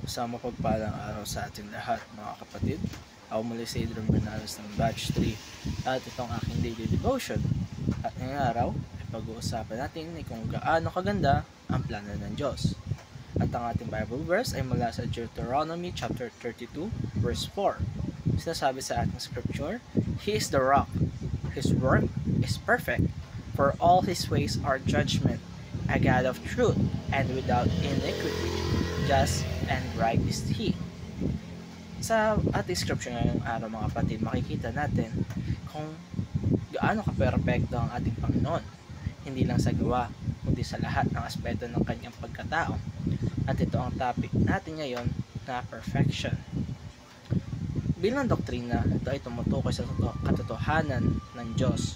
Sa mapagpalang araw sa ating lahat, mga kapatid. Ako muli si Adrian Bernales ng Batch 3 at itong aking daily devotion. At ngayong araw ay pag-uusapan natin kung gaano kaganda ang plano ng Diyos. At ang ating Bible verse ay mula sa Deuteronomy chapter 32 verse 4. Sinasabi sa ating scripture, He is the rock, His work is perfect, for all His ways are judgment, a God of truth and without iniquity, just and right is He. Sa ating scripture ngayong araw, mga kapatid, makikita natin kung gaano ka-perfecto ang ating Panginoon. Hindi lang sa gawa, kundi sa lahat ng aspeto ng kanyang pagkatao. At ito ang topic natin ngayon na perfection. Bilang doktrina, ito ay tumutukoy sa katotohanan ng Diyos.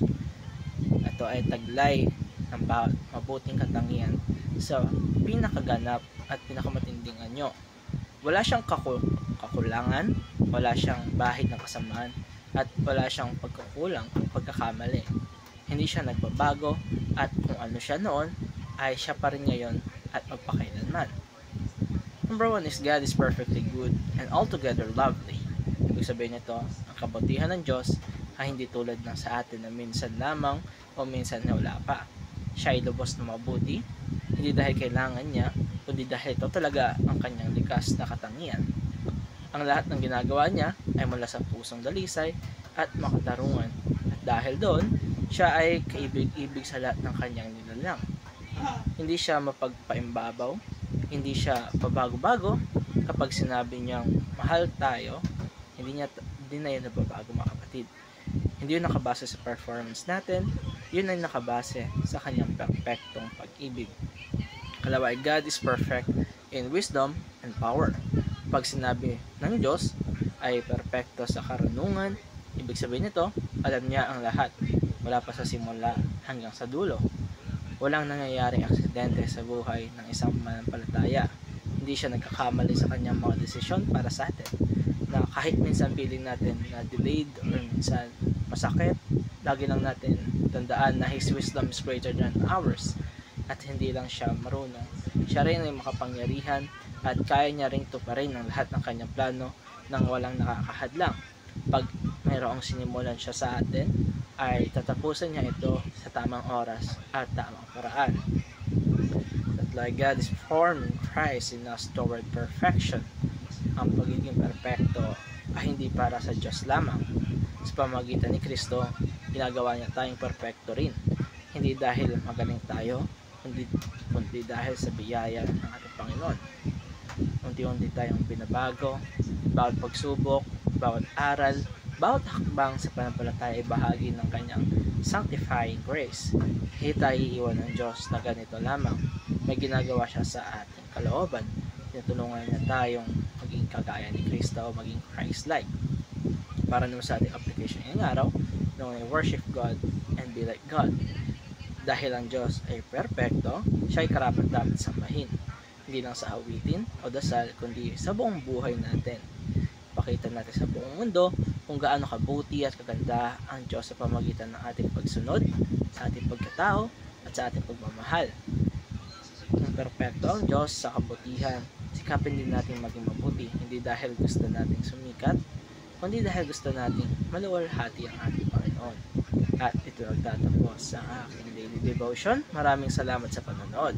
Ito ay taglay ng mabuting katangian sa pinakaganap at pinakamatinding anyo. Wala siyang kakulangan, wala siyang bahid ng kasamaan, at wala siyang pagkukulang o pagkakamali. Hindi siya nagbabago, at kung ano siya noon, ay siya pa rin ngayon at magpakailanman. Number 1 is God is perfectly good and altogether lovely. Ibig sabihin nito, ang kabutihan ng Diyos ay hindi tulad ng sa atin na minsan lamang o minsan na wala pa. Siya ay lubos na mabuti, hindi dahil kailangan niya, kundi dahil ito talaga ang kanyang likas na katangian. Ang lahat ng ginagawa niya ay mula sa pusong dalisay at makatarungan. At dahil doon, siya ay kaibig-ibig sa lahat ng kanyang nilalang. Hindi siya mapagpaimbabaw, hindi siya pabago-bago. Kapag sinabi niyang mahal tayo, hindi na yun nababago, mga kapatid. Hindi yun nakabase sa performance natin, yun ay nakabase sa kanyang perfectong pag-ibig. Kalawa, God is perfect in wisdom and power. Pag sinabi ng Diyos ay perfecto sa karunungan, ibig sabihin nito, alam niya ang lahat, wala pa sa simula hanggang sa dulo. Walang nangyayaring aksidente sa buhay ng isang mananampalataya. Hindi siya nagkakamali sa kanyang mga desisyon para sa atin. Na kahit minsan feeling natin na delayed or minsan masakit, lagi lang natin tandaan na His wisdom is greater than ours. At hindi lang siya marunong, siya rin ay makapangyarihan at kaya niya rin tuparin ang lahat ng kanyang plano nang walang nakakahadlang. Pag mayroong sinimulan siya sa atin, ay tatapusan niya ito sa tamang oras at tamang paraan. That like God is forming Christ in us toward perfection. Ang pagiging perfecto ay hindi para sa Diyos lamang. Sa pamamagitan ni Kristo, ginagawa niya tayong perfecto rin. Hindi dahil magaling tayo, kundi dahil sa biyaya ng ating Panginoon. Unti-unti tayong binabago, bawat pagsubok, bawat aral, bawat hakbang sa pananampalataya ay bahagi ng kanyang sanctifying grace. Hindi tayo iiwan ng Diyos na ganito lamang. May ginagawa siya sa ating kalooban. Tinutulungan niya tayong maging kagaya ni Kristo o maging Christ-like. Para naman sa ating application ngayong araw, na worship God and be like God. Dahil ang Diyos ay perpekto, siya ay karapat-dapat sambahin. Hindi lang sa awitin o dasal, kundi sa buong buhay natin. Pakita natin sa buong mundo kung gaano kabuti at kaganda ang Diyos sa pamamagitan ng ating pagsunod, sa ating pagkatao, at sa ating pagmamahal. Kung perpekto ang Diyos sa kabutihan, sikapin din natin maging mabuti, hindi dahil gusto nating sumikat, kundi dahil gusto nating maluwalhati ang ating Panginoon. At ito ang tatapos sa aking daily devotion. Maraming salamat sa panonood.